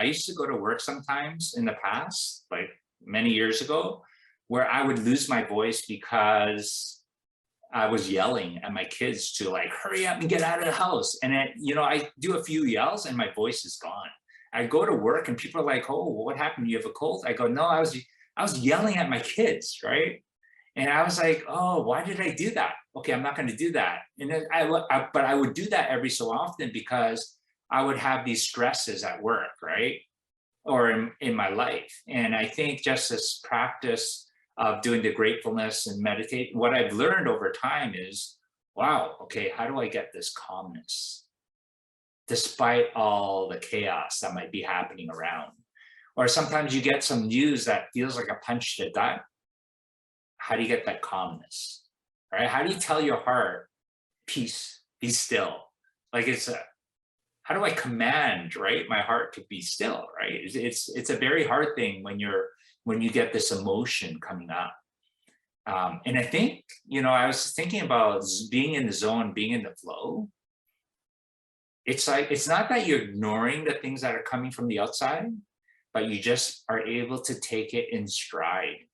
I used to go to work sometimes in the past, like many years ago, where I would lose my voice because I was yelling at my kids to like, hurry up and get out of the house. And I do a few yells and my voice is gone. I go to work and people are like, oh, what happened? You have a cold? I go, no, I was yelling at my kids, right? And I was like, oh, why did I do that? Okay, I'm not going to do that. And then but I would do that every so often because I would have these stresses at work, right? Or in my life. And I think just this practice of doing the gratefulness and meditate, what I've learned over time is, wow, okay, how do I get this calmness despite all the chaos that might be happening around? Or sometimes you get some news that feels like a punch to the gut. How do you get that calmness, right? How do you tell your heart, peace, be still? Like how do I command, right, my heart to be still, right? It's a very hard thing when you get this emotion coming up. And I think, I was thinking about being in the zone, being in the flow. It's like, it's not that you're ignoring the things that are coming from the outside, but you just are able to take it in stride,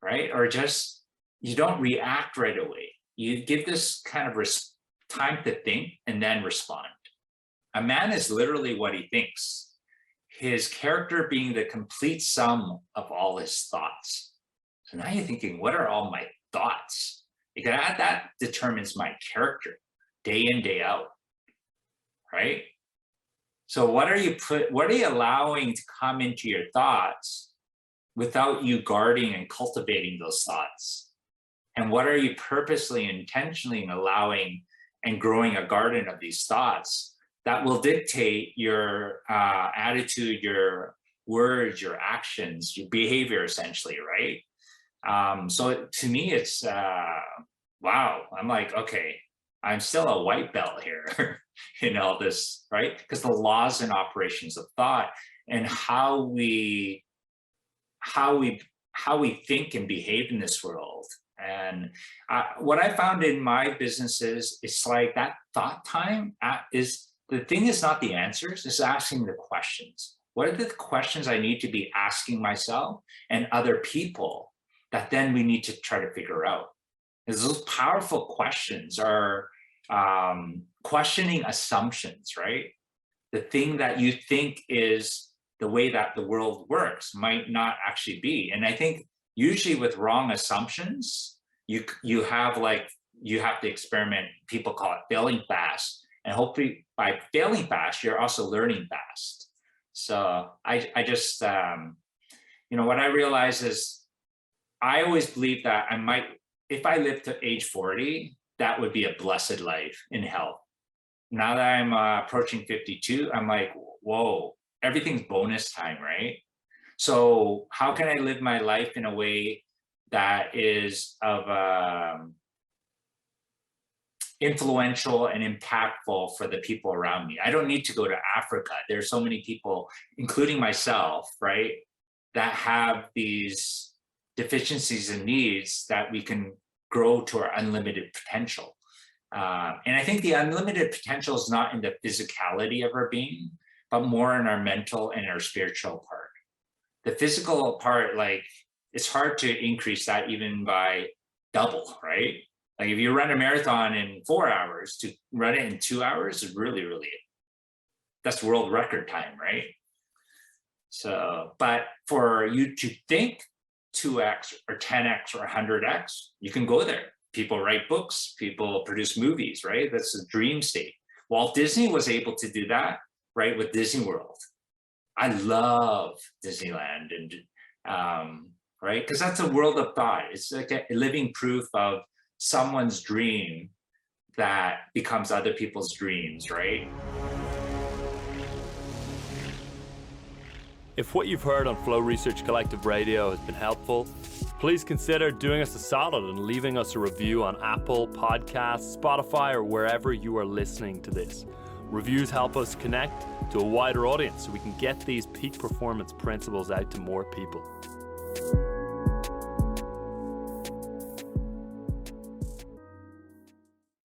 right? Or just, you don't react right away. You give this kind of time to think and then respond. A man is literally what he thinks, his character being the complete sum of all his thoughts. So now you're thinking, what are all my thoughts? Because that determines my character day in, day out, right? So what are you allowing to come into your thoughts without you guarding and cultivating those thoughts? And what are you purposely, intentionally allowing and growing a garden of these thoughts that will dictate your attitude, your words, your actions, your behavior, essentially, right? So to me, it's, wow, I'm like, okay, I'm still a white belt here in all this, right? Because the laws and operations of thought and how we think and behave in this world. And what I found in my businesses, it's like that thought time is, the thing is not the answers, it's asking the questions. What are the questions I need to be asking myself and other people that then we need to try to figure out? Because those powerful questions are questioning assumptions, right? The thing that you think is the way that the world works might not actually be. And I think usually with wrong assumptions, you have to experiment. People call it failing fast. And hopefully by failing fast, you're also learning fast. So I just, what I realize is I always believe that if I live to age 40, that would be a blessed life in health. Now that I'm approaching 52, I'm like, whoa, everything's bonus time, right? So how can I live my life in a way that is of influential and impactful for the people around me? I don't need to go to Africa. There's so many people, including myself, right, that have these deficiencies and needs that we can grow to our unlimited potential. And I think the unlimited potential is not in the physicality of our being, but more in our mental and our spiritual part. The physical part, like, it's hard to increase that even by double, right? Like if you run a marathon in 4 hours, to run it in 2 hours is really, that's world record time, right? So, but for you to think 2x or 10x or 100x, you can go there. People write books, people produce movies, right? That's a dream state. Walt Disney was able to do that, right, with Disney World. I love Disneyland, and right, because that's a world of thought. It's like a living proof of someone's dream that becomes other people's dreams, right? If what you've heard on Flow Research Collective Radio has been helpful, please consider doing us a solid and leaving us a review on Apple Podcasts, Spotify, or wherever you are listening to this. Reviews help us connect to a wider audience so we can get these peak performance principles out to more people.